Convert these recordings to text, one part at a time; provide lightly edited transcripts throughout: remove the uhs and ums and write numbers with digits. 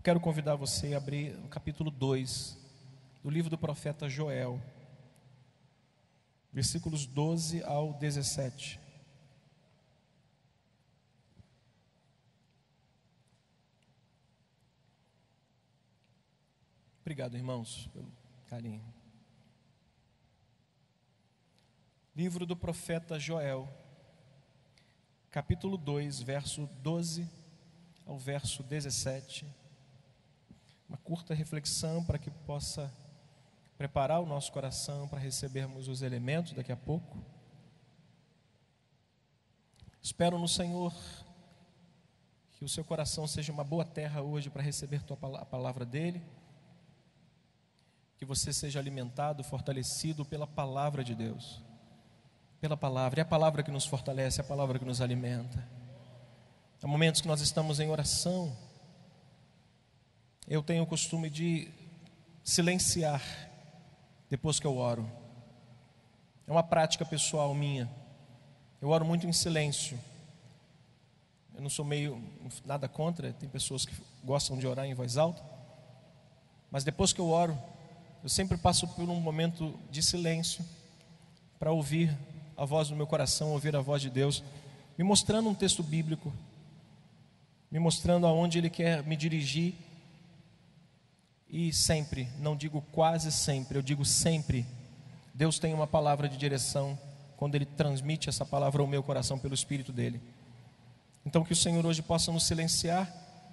quero convidar você a abrir o capítulo 2 do livro do profeta Joel, versículos 12 ao 17. Obrigado, irmãos, pelo carinho. Livro do profeta Joel, capítulo 2, verso 12 ao verso 17. Uma curta reflexão para que possa preparar o nosso coração para recebermos os elementos daqui a pouco. Espero no Senhor que o seu coração seja uma boa terra hoje para receber a palavra dele, que você seja alimentado, fortalecido pela palavra de Deus, pela palavra. É a palavra que nos fortalece, é a palavra que nos alimenta. Há momentos que nós estamos em oração. Eu tenho o costume de silenciar depois que eu oro. É uma prática pessoal minha. Eu oro muito em silêncio. Eu não sou nada contra, tem pessoas que gostam de orar em voz alta. Mas depois que eu oro, eu sempre passo por um momento de silêncio para ouvir a voz do meu coração, ouvir a voz de Deus, me mostrando um texto bíblico, me mostrando aonde Ele quer me dirigir. E sempre, não digo quase sempre, eu digo sempre, Deus tem uma palavra de direção quando Ele transmite essa palavra ao meu coração pelo Espírito dEle. Então que o Senhor hoje possa nos silenciar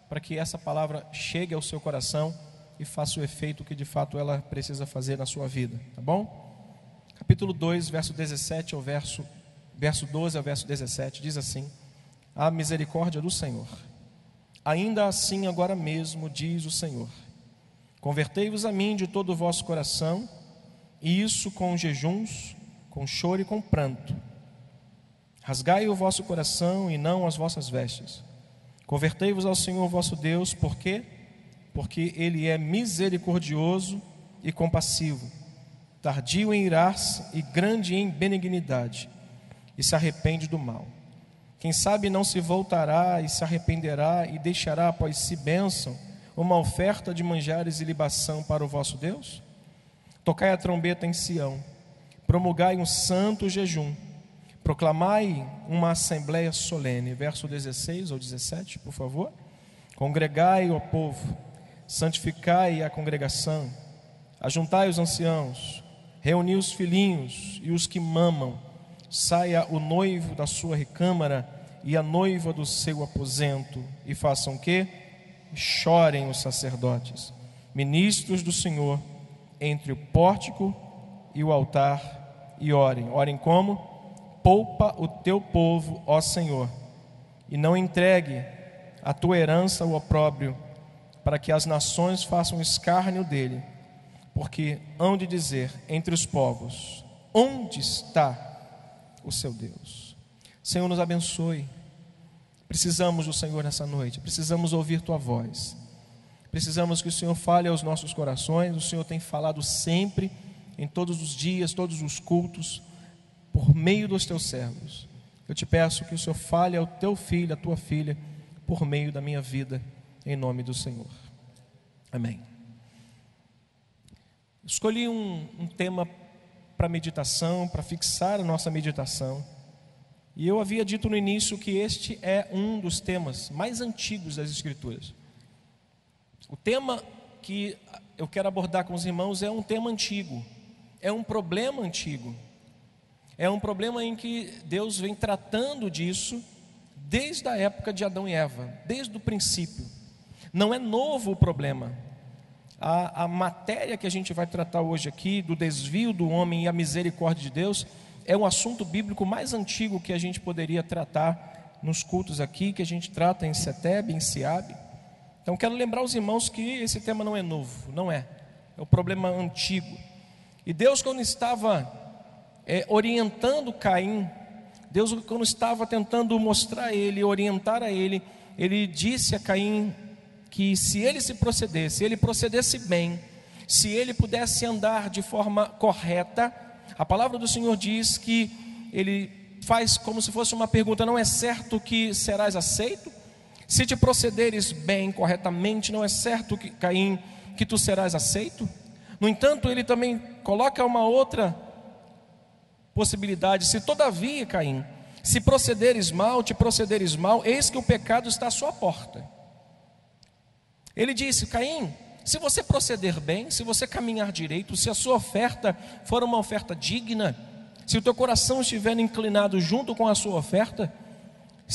para que essa palavra chegue ao seu coração e faça o efeito que de fato ela precisa fazer na sua vida, tá bom? Capítulo 2, verso 17 ao verso 12 ao verso 17, diz assim: a misericórdia do Senhor. Ainda assim agora mesmo, diz o Senhor, convertei-vos a mim de todo o vosso coração, e isso com jejuns, com choro e com pranto. Rasgai o vosso coração e não as vossas vestes. Convertei-vos ao Senhor vosso Deus, por quê? Porque Ele é misericordioso e compassivo, tardio em irar-se e grande em benignidade, e se arrepende do mal. Quem sabe não se voltará e se arrependerá e deixará após si bênção, uma oferta de manjares e libação para o vosso Deus? Tocai a trombeta em Sião, promulgai um santo jejum, proclamai uma assembleia solene. Verso 16 ou 17, por favor. Congregai o povo, santificai a congregação, ajuntai os anciãos, reuni os filhinhos e os que mamam. Saia o noivo da sua recâmara e a noiva do seu aposento, e façam o quê? Chorem os sacerdotes, ministros do Senhor, entre o pórtico e o altar, e orem. Orem como? Poupa o teu povo, ó Senhor, e não entregue a tua herança ao opróbrio, para que as nações façam escárnio dele, porque hão de dizer entre os povos: onde está o seu Deus? Senhor, nos abençoe. Precisamos do Senhor nessa noite, precisamos ouvir tua voz, precisamos que o Senhor fale aos nossos corações. O Senhor tem falado sempre, em todos os dias, todos os cultos, por meio dos teus servos. Eu te peço que o Senhor fale ao teu filho, à tua filha, por meio da minha vida, em nome do Senhor. Amém. Escolhi um tema para meditação, para fixar a nossa meditação. E eu havia dito no início que este é um dos temas mais antigos das Escrituras. O tema que eu quero abordar com os irmãos é um tema antigo, é um problema antigo, é um problema em que Deus vem tratando disso desde a época de Adão e Eva, desde o princípio. Não é novo o problema. A matéria que a gente vai tratar hoje aqui, do desvio do homem e a misericórdia de Deus, é um assunto bíblico mais antigo que a gente poderia tratar nos cultos aqui, que a gente trata em Seteb, em Siabe. Então quero lembrar os irmãos que esse tema não é novo, não é um problema antigo. E Deus, quando estava orientando Caim, Deus, quando estava tentando mostrar a ele, orientar a ele, Ele disse a Caim que se ele procedesse bem, se ele pudesse andar de forma correta, a palavra do Senhor diz que ele faz como se fosse uma pergunta: não é certo que serás aceito? Se te procederes bem, corretamente, não é certo, Caim, que tu serás aceito? No entanto, ele também coloca uma outra possibilidade: se todavia, Caim, se procederes mal, te procederes mal, eis que o pecado está à sua porta. Ele disse: Caim, se você proceder bem, se você caminhar direito, se a sua oferta for uma oferta digna, se o teu coração estiver inclinado junto com a sua oferta,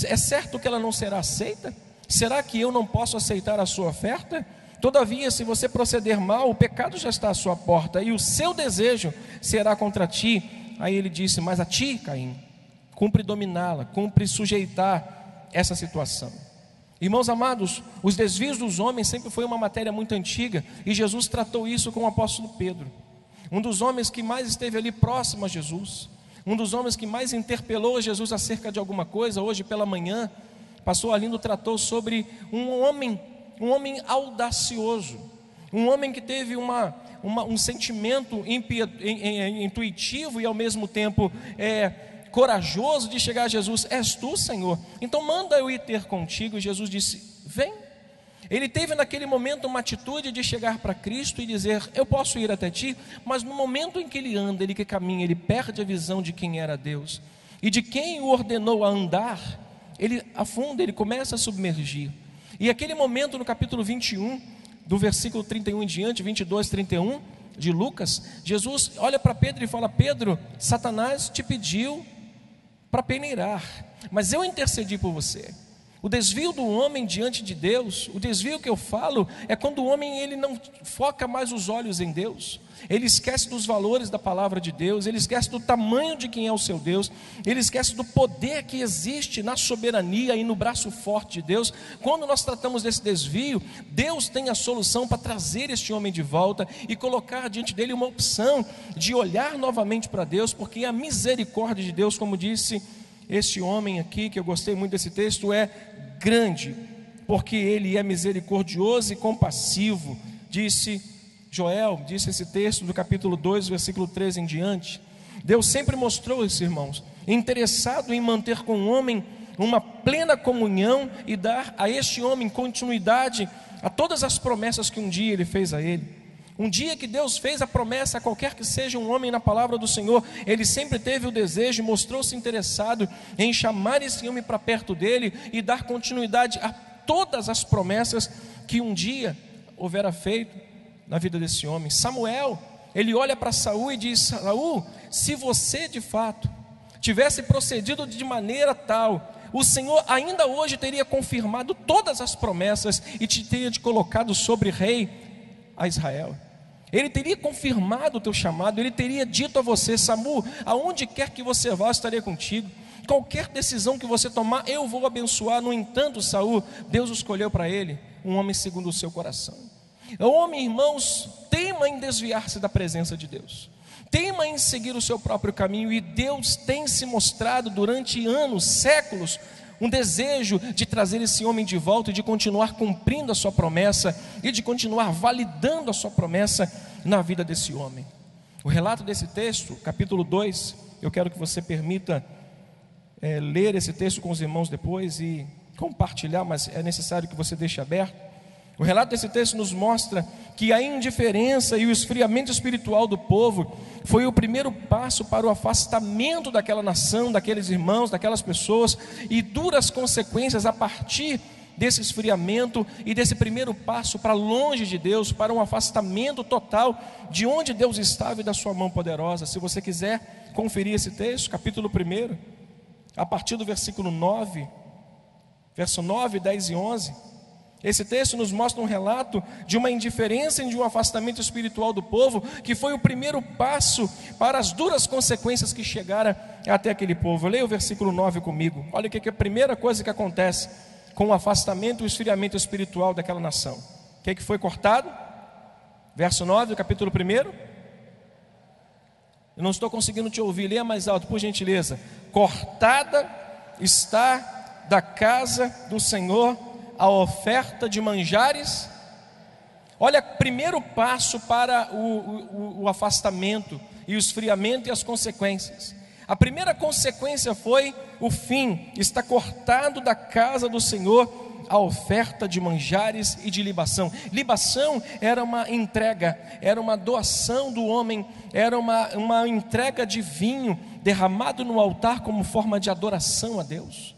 é certo que ela não será aceita? Será que eu não posso aceitar a sua oferta? Todavia, se você proceder mal, o pecado já está à sua porta, e o seu desejo será contra ti. Aí ele disse: mas a ti, Caim, cumpre dominá-la, cumpre sujeitar essa situação. Irmãos amados, os desvios dos homens sempre foi uma matéria muito antiga, e Jesus tratou isso com o apóstolo Pedro, um dos homens que mais esteve ali próximo a Jesus, um dos homens que mais interpelou a Jesus acerca de alguma coisa. Hoje pela manhã, pastor Arlindo tratou sobre um homem audacioso, um homem que teve um sentimento intuitivo e ao mesmo tempo corajoso de chegar a Jesus: és tu, Senhor? Então manda eu ir ter contigo. E Jesus disse: vem. Ele teve naquele momento uma atitude de chegar para Cristo e dizer: eu posso ir até ti. Mas no momento em que ele anda, ele que caminha, ele perde a visão de quem era Deus e de quem o ordenou a andar. Ele afunda, ele começa a submergir. E aquele momento no capítulo 21, do versículo 31 em diante, 22, 31 de Lucas, Jesus olha para Pedro e fala: Pedro, Satanás te pediu para peneirar, mas eu intercedi por você. O desvio do homem diante de Deus, o desvio que eu falo, é quando o homem ele não foca mais os olhos em Deus, ele esquece dos valores da palavra de Deus, ele esquece do tamanho de quem é o seu Deus, ele esquece do poder que existe na soberania e no braço forte de Deus. Quando nós tratamos desse desvio, Deus tem a solução para trazer este homem de volta e colocar diante dele uma opção de olhar novamente para Deus, porque a misericórdia de Deus, como disse este homem aqui, que eu gostei muito desse texto, é grande, porque ele é misericordioso e compassivo, disse Joel, disse esse texto do capítulo 2, versículo 13 em diante. Deus sempre mostrou isso, irmãos, interessado em manter com o homem uma plena comunhão e dar a este homem continuidade a todas as promessas que um dia ele fez a ele. Um dia que Deus fez a promessa a qualquer que seja um homem na palavra do Senhor, ele sempre teve o desejo, mostrou-se interessado em chamar esse homem para perto dele e dar continuidade a todas as promessas que um dia houvera feito na vida desse homem. Samuel, ele olha para Saul e diz: Saul, se você de fato tivesse procedido de maneira tal, o Senhor ainda hoje teria confirmado todas as promessas e te teria te colocado sobre rei a Israel. Ele teria confirmado o teu chamado, ele teria dito a você: Samu, aonde quer que você vá, eu estarei contigo. Qualquer decisão que você tomar, eu vou abençoar. No entanto, Saul, Deus escolheu para ele um homem segundo o seu coração. O homem, irmãos, teima em desviar-se da presença de Deus, teima em seguir o seu próprio caminho, e Deus tem se mostrado durante anos, séculos, um desejo de trazer esse homem de volta e de continuar cumprindo a sua promessa e de continuar validando a sua promessa na vida desse homem. O relato desse texto, capítulo 2, eu quero que você permita ler esse texto com os irmãos depois e compartilhar, mas é necessário que você deixe aberto. O relato desse texto nos mostra que a indiferença e o esfriamento espiritual do povo foi o primeiro passo para o afastamento daquela nação, daqueles irmãos, daquelas pessoas, e duras consequências a partir desse esfriamento e desse primeiro passo para longe de Deus, para um afastamento total de onde Deus estava e da sua mão poderosa. Se você quiser conferir esse texto, capítulo 1, a partir do versículo 9, verso 9, 10 e 11, esse texto nos mostra um relato de uma indiferença e de um afastamento espiritual do povo, que foi o primeiro passo para as duras consequências que chegaram até aquele povo. Leia o versículo 9 comigo. Olha o que é a primeira coisa que acontece com o afastamento e o esfriamento espiritual daquela nação. O que foi cortado? Verso 9 do capítulo 1. Eu não estou conseguindo te ouvir, leia mais alto, por gentileza. Cortada está da casa do Senhor a oferta de manjares. Olha, primeiro passo para o afastamento e o esfriamento e as consequências. A primeira consequência foi o fim. Está cortado da casa do Senhor a oferta de manjares e de libação. Libação era uma entrega, era uma doação do homem, era uma entrega de vinho derramado no altar como forma de adoração a Deus.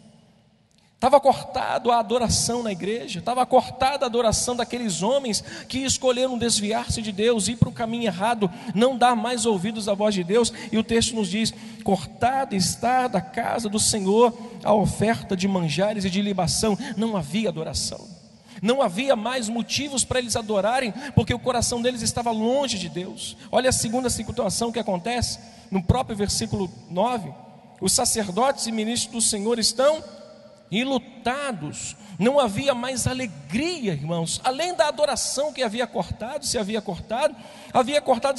Estava cortado a adoração na igreja, estava cortada a adoração daqueles homens que escolheram desviar-se de Deus, ir para o caminho errado, não dar mais ouvidos à voz de Deus. E o texto nos diz: cortada está da casa do Senhor a oferta de manjares e de libação. Não havia adoração, não havia mais motivos para eles adorarem, porque o coração deles estava longe de Deus. Olha a segunda situação que acontece, no próprio versículo 9: os sacerdotes e ministros do Senhor estão enlutados. Não havia mais alegria, irmãos. Além da adoração que havia cortado-se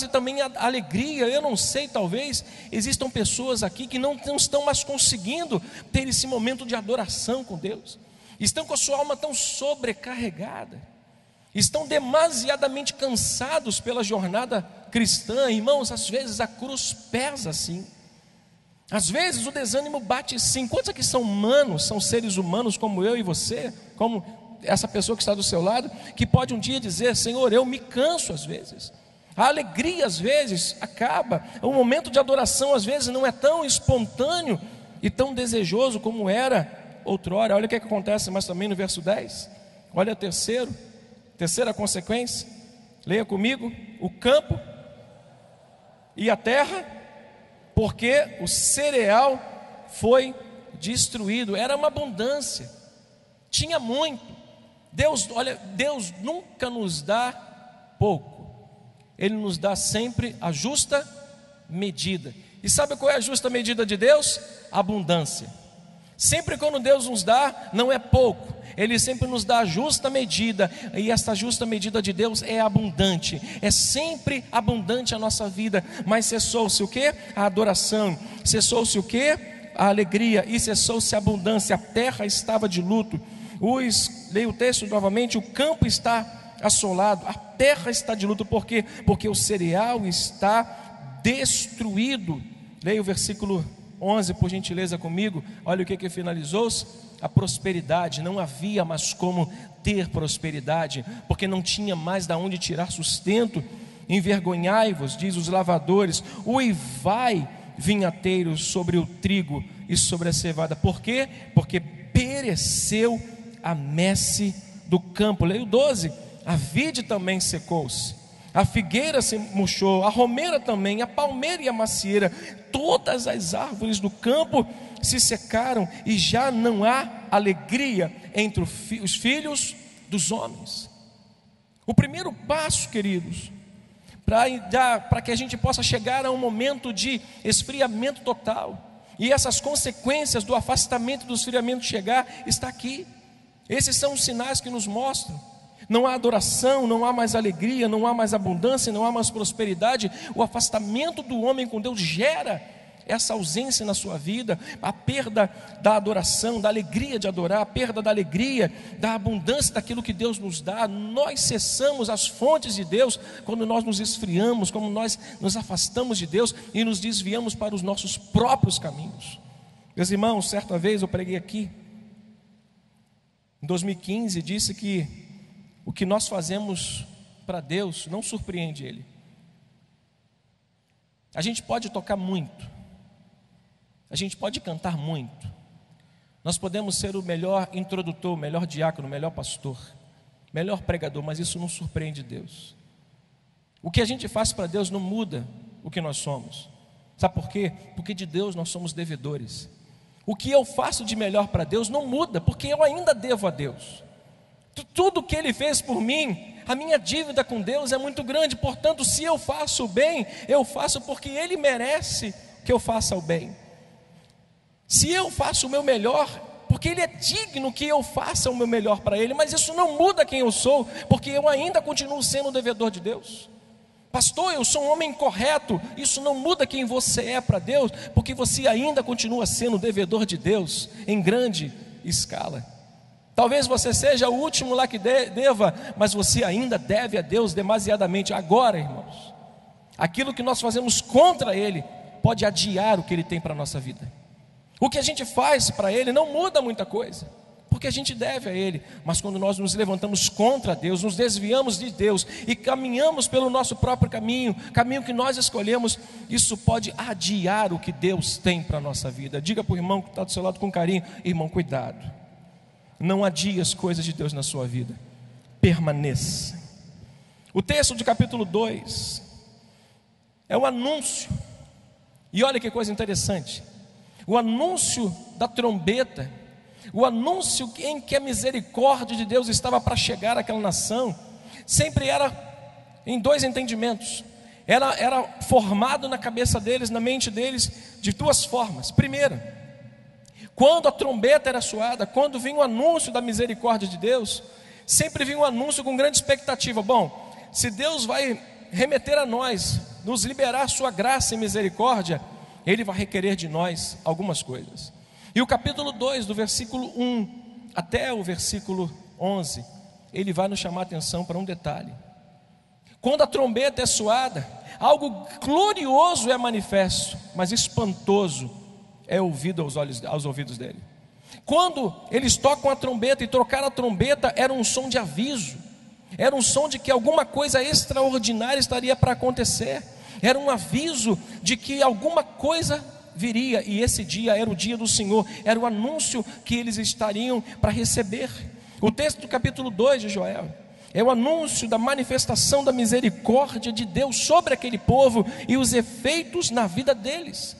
também a alegria. Eu não sei, talvez existam pessoas aqui que não estão mais conseguindo ter esse momento de adoração com Deus. Estão com a sua alma tão sobrecarregada, estão demasiadamente cansados pela jornada cristã. Irmãos, às vezes a cruz pesa assim. Às vezes o desânimo bate sim. Quantos aqui são humanos, são seres humanos como eu e você, como essa pessoa que está do seu lado, que pode um dia dizer: Senhor, eu me canso às vezes. A alegria às vezes acaba. O momento de adoração às vezes não é tão espontâneo e tão desejoso como era outrora. Olha o que acontece mais também no verso 10. Olha a terceira consequência. Leia comigo: o campo e a terra, porque o cereal foi destruído. Era uma abundância, tinha muito. Deus nunca nos dá pouco, Ele nos dá sempre a justa medida. E sabe qual é a justa medida de Deus? Abundância. Sempre quando Deus nos dá, não é pouco, Ele sempre nos dá a justa medida. E esta justa medida de Deus é abundante, é sempre abundante a nossa vida. Mas cessou-se o que? A adoração. Cessou-se o que? A alegria. E cessou-se a abundância. A terra estava de luto. Leia o texto novamente: o campo está assolado, a terra está de luto. Por quê? Porque o cereal está destruído. Leia o versículo 11, por gentileza, comigo. Olha o que finalizou-se: a prosperidade. Não havia mais como ter prosperidade, porque não tinha mais de onde tirar sustento. Envergonhai-vos, diz os lavadores, uivai, vinhateiros, sobre o trigo e sobre a cevada. Por quê? Porque pereceu a messe do campo. Leia o 12: a vide também secou-se, a figueira se murchou, a romeira também, a palmeira e a macieira, todas as árvores do campo se secaram, e já não há alegria entre os filhos dos homens. O primeiro passo, queridos, para que a gente possa chegar a um momento de esfriamento total, e essas consequências do afastamento, do esfriamento chegar, está aqui. Esses são os sinais que nos mostram. Não há adoração, não há mais alegria, não há mais abundância, não há mais prosperidade. O afastamento do homem com Deus gera essa ausência na sua vida, a perda da adoração, da alegria de adorar, a perda da alegria, da abundância daquilo que Deus nos dá. Nós cessamos as fontes de Deus quando nós nos esfriamos, quando nós nos afastamos de Deus e nos desviamos para os nossos próprios caminhos. Meus irmãos, certa vez eu preguei aqui, em 2015, disse que o que nós fazemos para Deus não surpreende Ele. A gente pode tocar muito, a gente pode cantar muito, nós podemos ser o melhor introdutor, o melhor diácono, o melhor pastor, melhor pregador, mas isso não surpreende Deus. O que a gente faz para Deus não muda o que nós somos. Sabe por quê? Porque de Deus nós somos devedores. O que eu faço de melhor para Deus não muda, porque eu ainda devo a Deus. Tudo que Ele fez por mim, a minha dívida com Deus é muito grande. Portanto, se eu faço o bem, eu faço porque Ele merece que eu faça o bem. Se eu faço o meu melhor, porque Ele é digno que eu faça o meu melhor para Ele. Mas isso não muda quem eu sou, porque eu ainda continuo sendo devedor de Deus. Pastor, eu sou um homem correto. Isso não muda quem você é para Deus, porque você ainda continua sendo devedor de Deus em grande escala. Talvez você seja o último lá que deva, mas você ainda deve a Deus demasiadamente. Agora, irmãos, aquilo que nós fazemos contra Ele pode adiar o que Ele tem para a nossa vida. O que a gente faz para Ele não muda muita coisa, porque a gente deve a Ele. Mas quando nós nos levantamos contra Deus, nos desviamos de Deus e caminhamos pelo nosso próprio caminho que nós escolhemos, isso pode adiar o que Deus tem para a nossa vida. Diga para o irmão que está do seu lado com carinho: irmão, cuidado, não adie as coisas de Deus na sua vida, permaneça. O texto de capítulo 2 é um anúncio, e olha que coisa interessante, o anúncio da trombeta, o anúncio em que a misericórdia de Deus estava para chegar àquela nação, sempre era em dois entendimentos. Era formado na cabeça deles, na mente deles, de duas formas. Primeiro, quando a trombeta era soada, quando vinha o anúncio da misericórdia de Deus, sempre vinha um anúncio com grande expectativa. Bom, se Deus vai remeter a nós, nos liberar sua graça e misericórdia, Ele vai requerer de nós algumas coisas. E o capítulo 2, do versículo 1 até o versículo 11, ele vai nos chamar a atenção para um detalhe. Quando a trombeta é soada, algo glorioso é manifesto, mas espantoso é ouvido aos ouvidos dele. Quando eles tocam a trombeta, e tocar a trombeta era um som de aviso, era um som de que alguma coisa extraordinária estaria para acontecer, era um aviso de que alguma coisa viria, e esse dia era o dia do Senhor, era o anúncio que eles estariam para receber. O texto do capítulo 2 de Joel é o anúncio da manifestação da misericórdia de Deus sobre aquele povo e os efeitos na vida deles.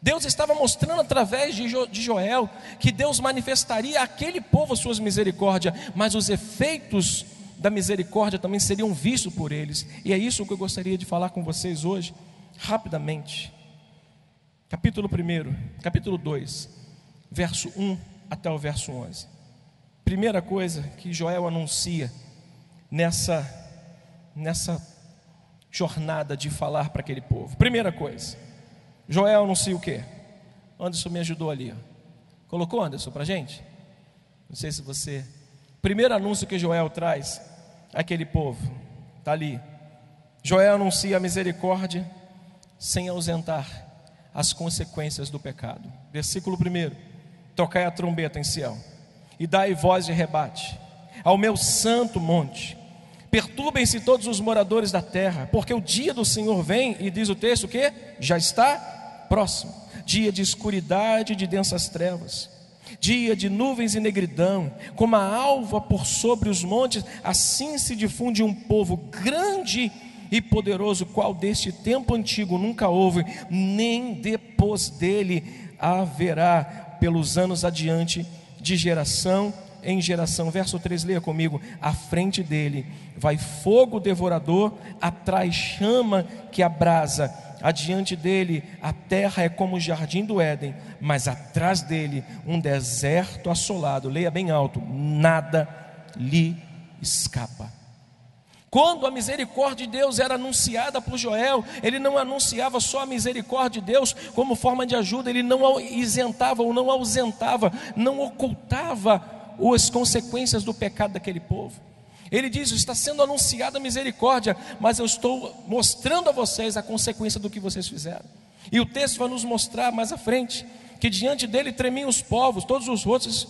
Deus estava mostrando através de Joel que Deus manifestaria àquele povo as suas misericórdias, mas os efeitos da misericórdia também seriam vistos por eles. E é isso que eu gostaria de falar com vocês hoje, rapidamente. Capítulo 2, verso 1 até o verso 11. Primeira coisa que Joel anuncia nessa jornada de falar para aquele povo. Primeira coisa, Joel anuncia o quê? Anderson me ajudou ali, ó. Colocou, Anderson, para a gente? Não sei se você... Primeiro anúncio que Joel traz àquele povo, está ali. Joel anuncia a misericórdia sem ausentar as consequências do pecado. Versículo 1: tocai a trombeta em Sião, e dai voz de rebate ao meu santo monte. Perturbem-se todos os moradores da terra, porque o dia do Senhor vem, e diz o texto que já está próximo. Dia de escuridade e de densas trevas, dia de nuvens e negridão, como a alva por sobre os montes, assim se difunde um povo grande e poderoso, qual deste tempo antigo nunca houve, nem depois dele haverá, pelos anos adiante, de geração em geração. Verso 3, leia comigo: à frente dele vai fogo devorador, atrás chama que abrasa, adiante dele a terra é como o jardim do Éden, mas atrás dele um deserto assolado. Leia bem alto: nada lhe escapa. Quando a misericórdia de Deus era anunciada por Joel, ele não anunciava só a misericórdia de Deus como forma de ajuda, ele não isentava ou não ausentava, não ocultava as consequências do pecado daquele povo. Ele diz: está sendo anunciada a misericórdia, mas eu estou mostrando a vocês a consequência do que vocês fizeram. E o texto vai nos mostrar mais à frente que diante dele tremiam os povos, todos os rostos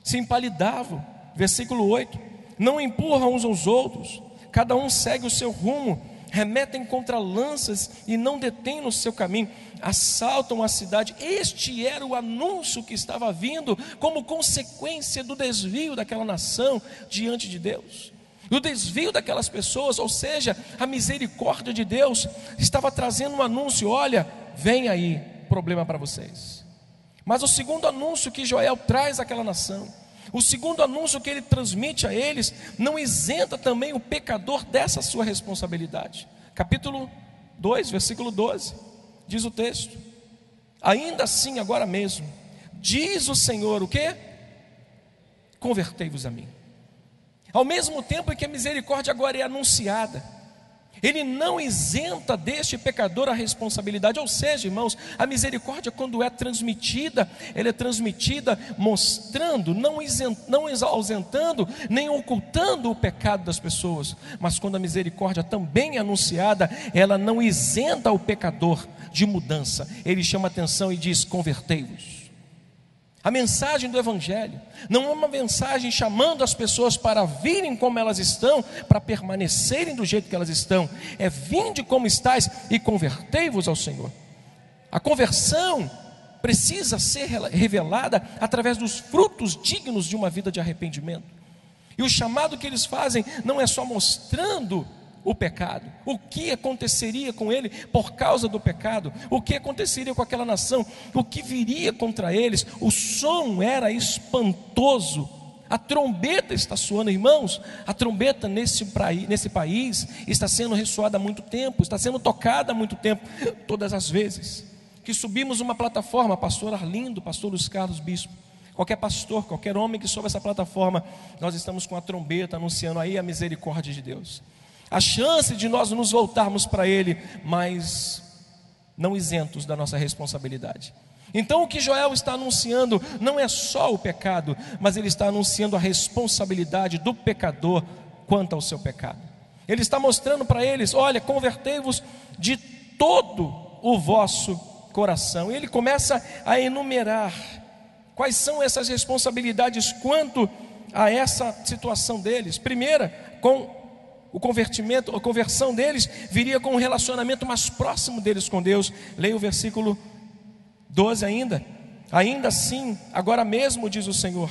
se empalidavam. Versículo 8: não empurram uns aos outros, cada um segue o seu rumo, remetem contra lanças e não detêm no seu caminho, assaltam a cidade. Este era o anúncio que estava vindo como consequência do desvio daquela nação diante de Deus, o desvio daquelas pessoas, ou seja, a misericórdia de Deus estava trazendo um anúncio: olha, vem aí problema para vocês. Mas o segundo anúncio que Joel traz àquela nação, o segundo anúncio que ele transmite a eles, não isenta também o pecador dessa sua responsabilidade. Capítulo 2, versículo 12, diz o texto: ainda assim agora mesmo, diz o Senhor o quê? Convertei-vos a mim. Ao mesmo tempo em que a misericórdia agora é anunciada, ele não isenta deste pecador a responsabilidade. Ou seja, irmãos, a misericórdia, quando é transmitida, ela é transmitida mostrando, não ausentando, nem ocultando o pecado das pessoas. Mas quando a misericórdia também é anunciada, ela não isenta o pecador de mudança. Ele chama atenção e diz: convertei-vos. A mensagem do Evangelho não é uma mensagem chamando as pessoas para virem como elas estão, para permanecerem do jeito que elas estão. É: vinde como estáis e convertei-vos ao Senhor. A conversão precisa ser revelada através dos frutos dignos de uma vida de arrependimento. E o chamado que eles fazem não é só mostrando o pecado, o que aconteceria com ele por causa do pecado, o que aconteceria com aquela nação, o que viria contra eles. O som era espantoso, a trombeta está soando, irmãos. A trombeta nesse país está sendo ressoada há muito tempo, está sendo tocada há muito tempo. Todas as vezes que subimos uma plataforma, pastor Arlindo, pastor Luiz Carlos Bispo, qualquer pastor, qualquer homem que sobe essa plataforma, nós estamos com a trombeta anunciando aí a misericórdia de Deus, a chance de nós nos voltarmos para Ele, mas não isentos da nossa responsabilidade. Então o que Joel está anunciando não é só o pecado, mas ele está anunciando a responsabilidade do pecador quanto ao seu pecado. Ele está mostrando para eles: olha, convertei-vos de todo o vosso coração. E ele começa a enumerar quais são essas responsabilidades quanto a essa situação deles. Primeira, com o convertimento, a conversão deles viria com um relacionamento mais próximo deles com Deus. Leia o versículo 12 ainda. Ainda assim, agora mesmo, diz o Senhor,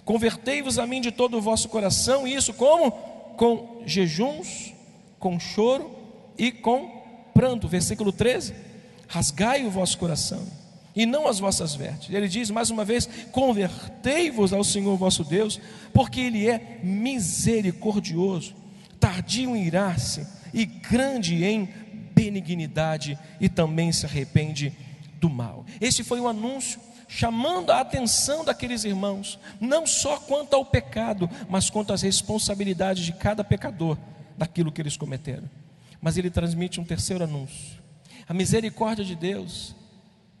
convertei-vos a mim de todo o vosso coração. E isso como? Com jejuns, com choro e com pranto. Versículo 13. Rasgai o vosso coração e não as vossas vestes. Ele diz mais uma vez: convertei-vos ao Senhor vosso Deus, porque Ele é misericordioso, tardio em irar-se e grande em benignidade, e também se arrepende do mal. Este foi um anúncio chamando a atenção daqueles irmãos, não só quanto ao pecado, mas quanto às responsabilidades de cada pecador daquilo que eles cometeram. Mas ele transmite um terceiro anúncio. A misericórdia de Deus,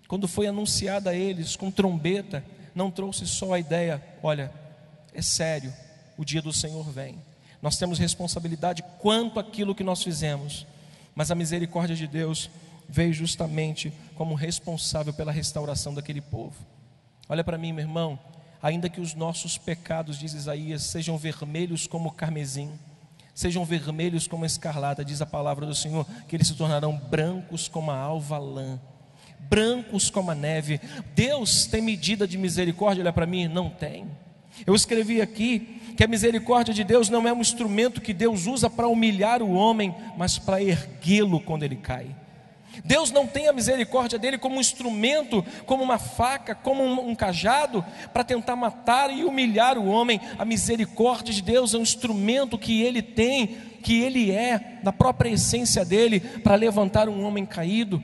quando foi anunciada a eles com trombeta, não trouxe só a ideia: olha, é sério, o dia do Senhor vem, nós temos responsabilidade quanto àquilo que nós fizemos. Mas a misericórdia de Deus veio justamente como responsável pela restauração daquele povo. Olha para mim, meu irmão, ainda que os nossos pecados, diz Isaías, sejam vermelhos como o carmesim, sejam vermelhos como a escarlata, diz a palavra do Senhor, que eles se tornarão brancos como a alva lã, brancos como a neve. Deus tem medida de misericórdia? Olha para mim, não tem. Eu escrevi aqui que a misericórdia de Deus não é um instrumento que Deus usa para humilhar o homem, mas para erguê-lo quando ele cai. Deus não tem a misericórdia dele como um instrumento, como uma faca, como um cajado, para tentar matar e humilhar o homem. A misericórdia de Deus é um instrumento que ele tem, que ele é, na própria essência dele, para levantar um homem caído.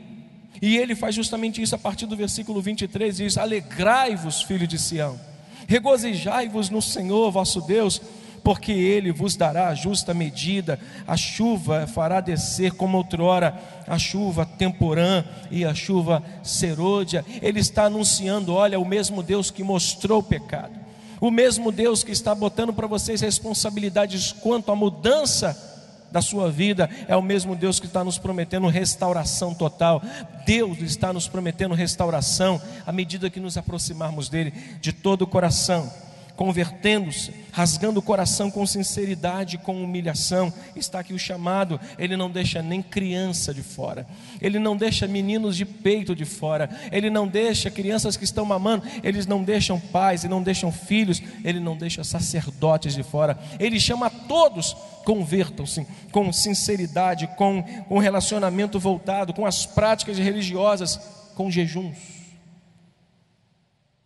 E ele faz justamente isso a partir do versículo 23, diz: alegrai-vos, filho de Sião, regozijai-vos no Senhor vosso Deus, porque Ele vos dará a justa medida, a chuva fará descer como outrora, a chuva temporã e a chuva serôdia. Ele está anunciando: olha, o mesmo Deus que mostrou o pecado, o mesmo Deus que está botando para vocês responsabilidades quanto à mudança da sua vida, é o mesmo Deus que está nos prometendo restauração total. Deus está nos prometendo restauração à medida que nos aproximarmos dele de todo o coração, convertendo-se, rasgando o coração com sinceridade, com humilhação. Está aqui o chamado. Ele não deixa nem criança de fora, ele não deixa meninos de peito de fora, ele não deixa crianças que estão mamando, eles não deixam pais, ele não deixam filhos, ele não deixa sacerdotes de fora. Ele chama a todos: convertam-se com sinceridade, com relacionamento voltado, com as práticas religiosas, com jejuns.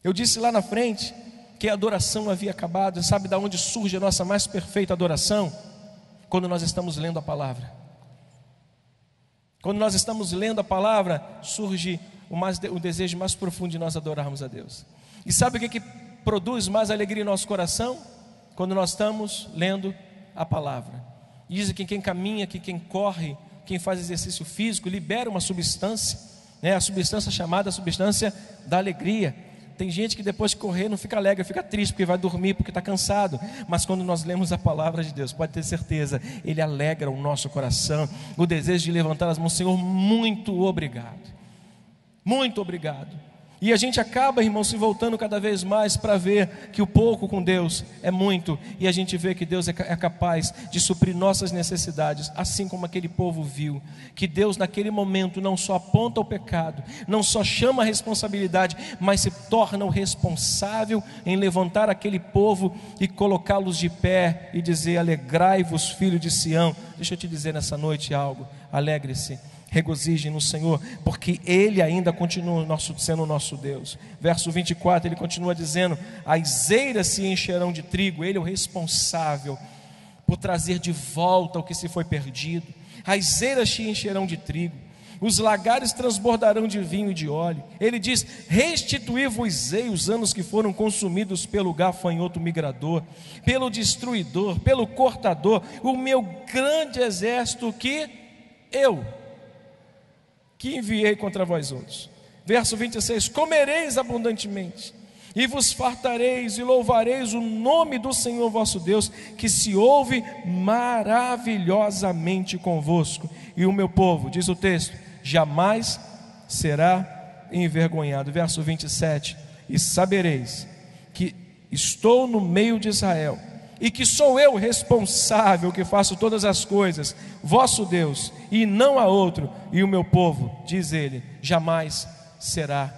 Eu disse lá na frente que a adoração havia acabado. Sabe de onde surge a nossa mais perfeita adoração? Quando nós estamos lendo a palavra. Quando nós estamos lendo a palavra, surge o desejo mais profundo de nós adorarmos a Deus. E sabe o que produz mais alegria em nosso coração? Quando nós estamos lendo a palavra. Dizem que quem caminha, que quem corre, quem faz exercício físico, libera uma substância, a substância chamada a substância da alegria. Tem gente que depois de correr não fica alegre, fica triste porque vai dormir, porque está cansado. Mas quando nós lemos a palavra de Deus, pode ter certeza, Ele alegra o nosso coração. O desejo de levantar as mãos: Senhor, muito obrigado, muito obrigado. E a gente acaba, irmão, se voltando cada vez mais para ver que o pouco com Deus é muito, e a gente vê que Deus é capaz de suprir nossas necessidades, assim como aquele povo viu, que Deus naquele momento não só aponta o pecado, não só chama a responsabilidade, mas se torna o responsável em levantar aquele povo e colocá-los de pé e dizer: alegrai-vos, filho de Sião. Deixa eu te dizer nessa noite algo: alegre-se, regozije no Senhor, porque Ele ainda continua sendo o nosso Deus. Verso 24, ele continua dizendo: as eiras se encherão de trigo. Ele é o responsável por trazer de volta o que se foi perdido. As eiras se encherão de trigo, os lagares transbordarão de vinho e de óleo. Ele diz: restituí-vos-ei os anos que foram consumidos pelo gafanhoto migrador, pelo destruidor, pelo cortador, o meu grande exército que enviei contra vós outros. Verso 26, comereis abundantemente, e vos fartareis, e louvareis o nome do Senhor vosso Deus, que se ouve maravilhosamente convosco. E o meu povo, diz o texto, jamais será envergonhado. Verso 27, e sabereis que estou no meio de Israel, e que sou eu responsável, que faço todas as coisas, vosso Deus, e não há outro, e o meu povo, diz ele, jamais será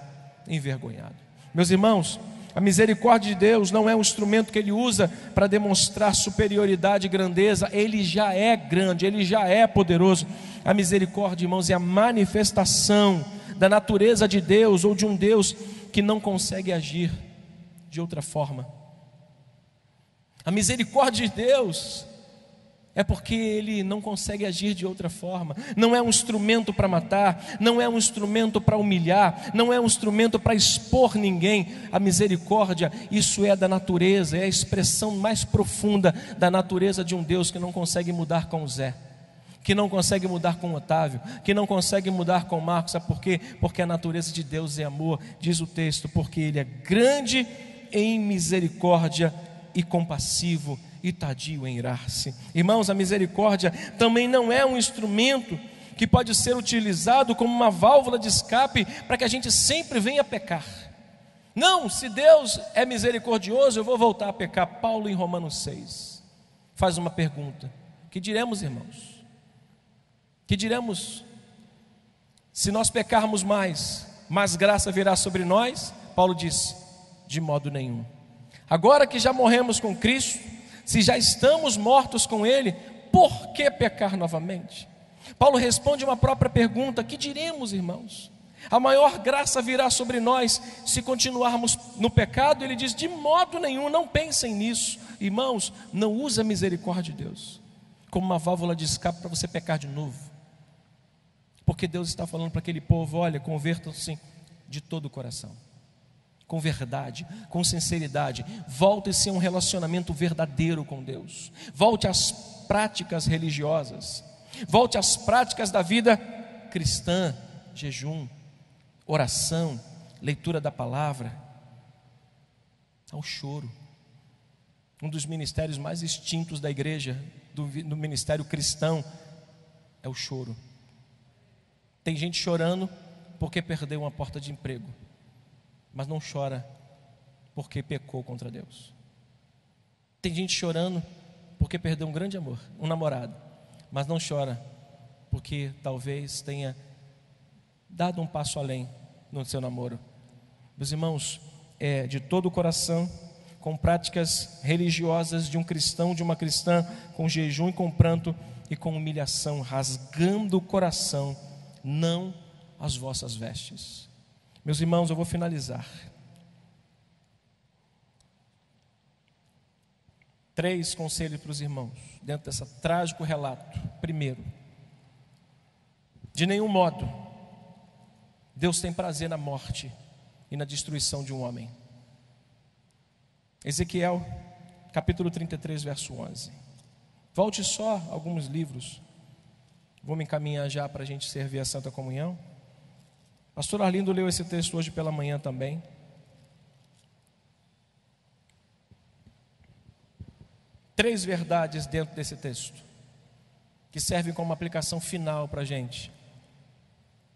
envergonhado. Meus irmãos, a misericórdia de Deus não é um instrumento que Ele usa para demonstrar superioridade e grandeza. Ele já é grande, Ele já é poderoso. A misericórdia, irmãos, é a manifestação da natureza de Deus, ou de um Deus que não consegue agir de outra forma. A misericórdia de Deus é porque Ele não consegue agir de outra forma. Não é um instrumento para matar, não é um instrumento para humilhar, não é um instrumento para expor ninguém. A misericórdia, isso é da natureza, é a expressão mais profunda da natureza de um Deus que não consegue mudar com o Zé, que não consegue mudar com o Otávio, que não consegue mudar com o Marcos. Sabe por quê? Porque a natureza de Deus é amor, diz o texto, porque Ele é grande em misericórdia e compassivo e tardio em irar-se. Irmãos, a misericórdia também não é um instrumento que pode ser utilizado como uma válvula de escape para que a gente sempre venha pecar. Não, se Deus é misericordioso, eu vou voltar a pecar. Paulo em Romanos 6 faz uma pergunta: que diremos, irmãos? Que diremos? Se nós pecarmos mais graça virá sobre nós? Paulo diz: de modo nenhum. Agora que já morremos com Cristo, se já estamos mortos com Ele, por que pecar novamente? Paulo responde uma própria pergunta: que diremos, irmãos? A maior graça virá sobre nós se continuarmos no pecado? Ele diz: de modo nenhum, não pensem nisso. Irmãos, não use a misericórdia de Deus como uma válvula de escape para você pecar de novo, porque Deus está falando para aquele povo: olha, convertam-se de todo o coração, com verdade, com sinceridade, volte-se a um relacionamento verdadeiro com Deus, volte às práticas religiosas, volte às práticas da vida cristã, jejum, oração, leitura da palavra, ao choro. Um dos ministérios mais extintos da igreja, do ministério cristão, é o choro. Tem gente chorando porque perdeu uma porta de emprego, mas não chora porque pecou contra Deus. Tem gente chorando porque perdeu um grande amor, um namorado, mas não chora porque talvez tenha dado um passo além no seu namoro. Meus irmãos, é de todo o coração, com práticas religiosas de um cristão, de uma cristã, com jejum e com pranto e com humilhação, rasgando o coração, não as vossas vestes. Meus irmãos, eu vou finalizar. 3 conselhos para os irmãos, dentro desse trágico relato. Primeiro, de nenhum modo Deus tem prazer na morte e na destruição de um homem. Ezequiel, capítulo 33, verso 11. Volte só alguns livros. Vou me encaminhar já para a gente servir a Santa Comunhão. Pastor Arlindo leu esse texto hoje pela manhã também. Três verdades dentro desse texto, que servem como aplicação final para a gente.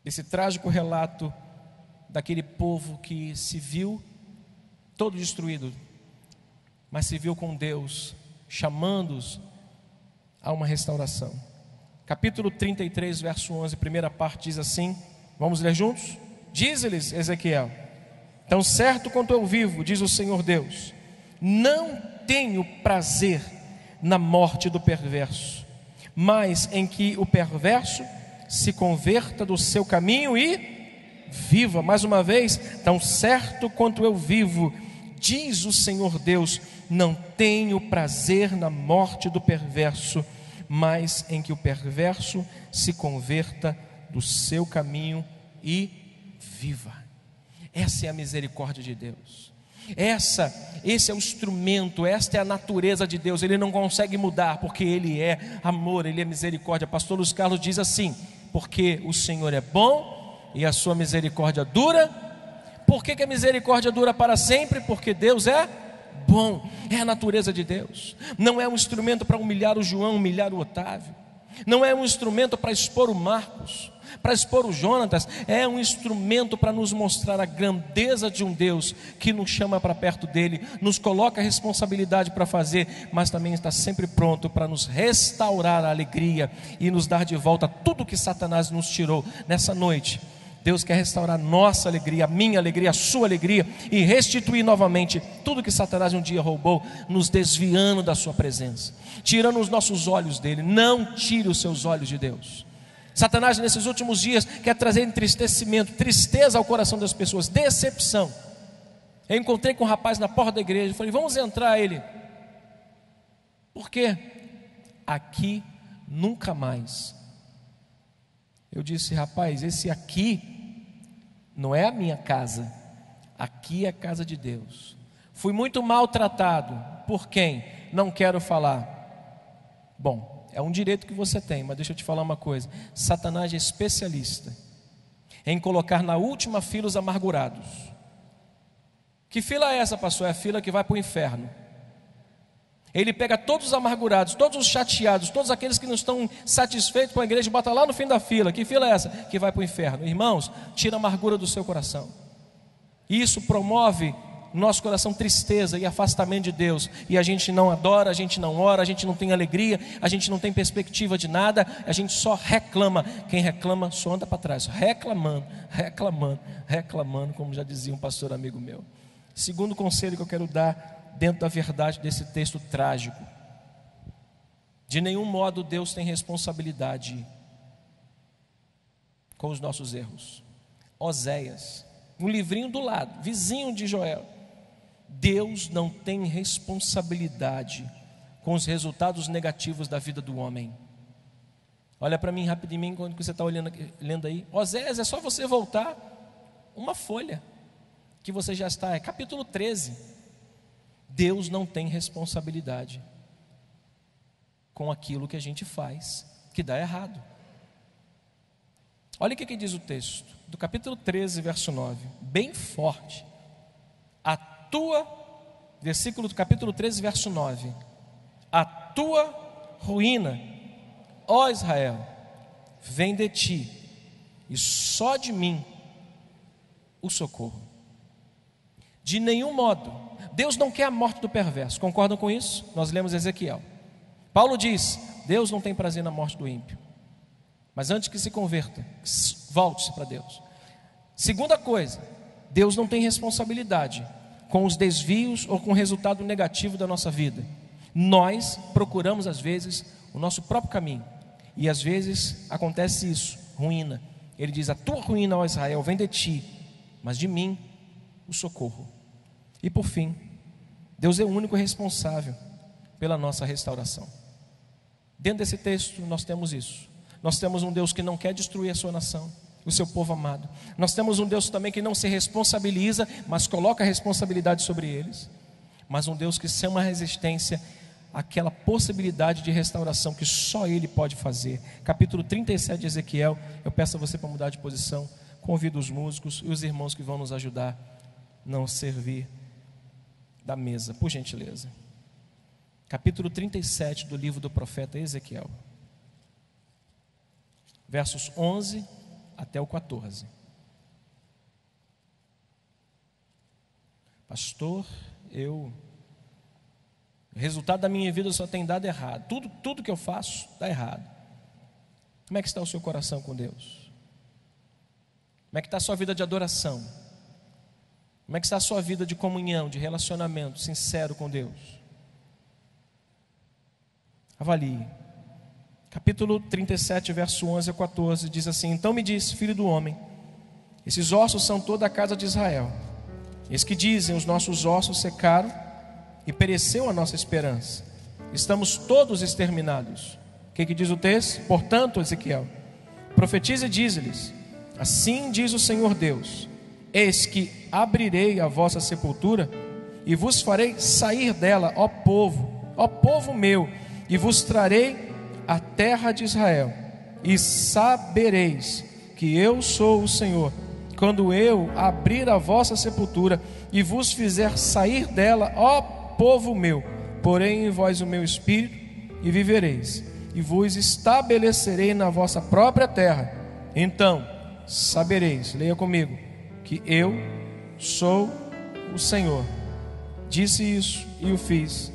Esse trágico relato daquele povo que se viu todo destruído, mas se viu com Deus, chamando-os a uma restauração. Capítulo 33, verso 11, primeira parte diz assim, vamos ler juntos? Diz-lhes Ezequiel: tão certo quanto eu vivo, diz o Senhor Deus, não tenho prazer na morte do perverso, mas em que o perverso se converta do seu caminho e viva. Mais uma vez, tão certo quanto eu vivo, diz o Senhor Deus, não tenho prazer na morte do perverso, mas em que o perverso se converta do seu caminho e viva. Essa é a misericórdia de Deus. Esse é o instrumento, esta é a natureza de Deus. Ele não consegue mudar, porque Ele é amor, Ele é misericórdia. Pastor Luiz Carlos diz assim: porque o Senhor é bom e a sua misericórdia dura. Por que a misericórdia dura para sempre? Porque Deus é bom, é a natureza de Deus. Não é um instrumento para humilhar o João, humilhar o Otávio. Não é um instrumento para expor o Marcos, para expor o Jonatas. É um instrumento para nos mostrar a grandeza de um Deus que nos chama para perto dele, nos coloca a responsabilidade para fazer, mas também está sempre pronto para nos restaurar a alegria e nos dar de volta tudo que Satanás nos tirou. Nessa noite, Deus quer restaurar nossa alegria, a minha alegria, a sua alegria, e restituir novamente tudo que Satanás um dia roubou, nos desviando da sua presença, tirando os nossos olhos dele. Não tire os seus olhos de Deus. Satanás nesses últimos dias quer trazer entristecimento, tristeza ao coração das pessoas, decepção. Eu encontrei com um rapaz na porta da igreja, falei: vamos entrar. Ele: por quê? Aqui nunca mais. Eu disse: rapaz, esse aqui não é a minha casa, aqui é a casa de Deus. Fui muito maltratado. Por quem? Não quero falar. Bom, é um direito que você tem, mas deixa eu te falar uma coisa: Satanás é especialista em colocar na última fila os amargurados. Que fila é essa, pastor? É a fila que vai para o inferno. Ele pega todos os amargurados, todos os chateados, todos aqueles que não estão satisfeitos com a igreja, e bota lá no fim da fila. Que fila é essa? Que vai para o inferno. Irmãos, tira a amargura do seu coração. Isso promove no nosso coração tristeza e afastamento de Deus. E a gente não adora, a gente não ora, a gente não tem alegria, a gente não tem perspectiva de nada, a gente só reclama. Quem reclama só anda para trás, reclamando, reclamando, reclamando, como já dizia um pastor amigo meu. Segundo conselho que eu quero dar dentro da verdade desse texto trágico: de nenhum modo Deus tem responsabilidade com os nossos erros. Oséias, um livrinho do lado, vizinho de Joel. Deus não tem responsabilidade com os resultados negativos da vida do homem. Olha para mim rapidinho, quando você está lendo aí. Oséias, é só você voltar uma folha, que você já está, é capítulo 13. Deus não tem responsabilidade com aquilo que a gente faz que dá errado. Olha o que diz o texto do capítulo 13, verso 9, bem forte. Versículo do capítulo 13, verso 9: a tua ruína, ó Israel, vem de ti, e só de mim o socorro. De nenhum modo. Deus não quer a morte do perverso. Concordam com isso? Nós lemos Ezequiel. Paulo diz: Deus não tem prazer na morte do ímpio, mas antes que se converta, volte-se para Deus. Segunda coisa, Deus não tem responsabilidade com os desvios ou com o resultado negativo da nossa vida. Nós procuramos às vezes o nosso próprio caminho, e às vezes acontece isso, ruína. Ele diz: a tua ruína, ó Israel, vem de ti, mas de mim o socorro. E por fim, Deus é o único responsável pela nossa restauração. Dentro desse texto nós temos isso. Nós temos um Deus que não quer destruir a sua nação, o seu povo amado. Nós temos um Deus também que não se responsabiliza, mas coloca a responsabilidade sobre eles. Mas um Deus que chama a resistência àquela possibilidade de restauração que só Ele pode fazer. Capítulo 37 de Ezequiel. Eu peço a você para mudar de posição. Convido os músicos e os irmãos que vão nos ajudar a não servir da mesa, por gentileza. Capítulo 37 do livro do profeta Ezequiel, versos 11 até o 14. Pastor, o resultado da minha vida só tem dado errado. Tudo que eu faço dá errado. Como é que está o seu coração com Deus? Como é que está a sua vida de adoração? Como é que está a sua vida de comunhão, de relacionamento sincero com Deus? Avalie. Capítulo 37, verso 11 a 14, diz assim: Então me disse, filho do homem, esses ossos são toda a casa de Israel. Eis que dizem, os nossos ossos secaram e pereceu a nossa esperança. Estamos todos exterminados. O que diz o texto? Portanto, Ezequiel, profetiza e diz-lhes: assim diz o Senhor Deus: eis que abrirei a vossa sepultura e vos farei sair dela, ó povo meu, e vos trarei a terra de Israel, e sabereis que eu sou o Senhor, quando eu abrir a vossa sepultura e vos fizer sair dela, ó povo meu, porém em vós o meu espírito, e vivereis, e vos estabelecerei na vossa própria terra. Então sabereis, leia comigo, que eu sou o Senhor. Disse isso e o fiz,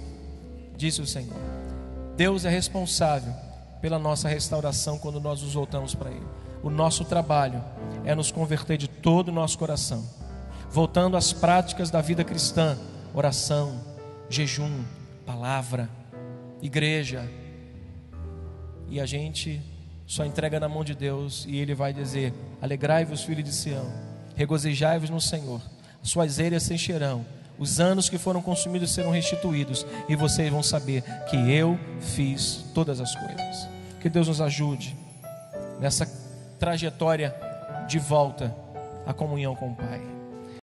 disse o Senhor. Deus é responsável pela nossa restauração quando nós nos voltamos para Ele. O nosso trabalho é nos converter de todo o nosso coração, voltando às práticas da vida cristã: oração, jejum, palavra, igreja. E a gente só entrega na mão de Deus, e Ele vai dizer: alegrai-vos, filhos de Sião, regozijai-vos no Senhor, suas eiras se encherão, os anos que foram consumidos serão restituídos, e vocês vão saber que eu fiz todas as coisas. Que Deus nos ajude nessa trajetória de volta à comunhão com o Pai.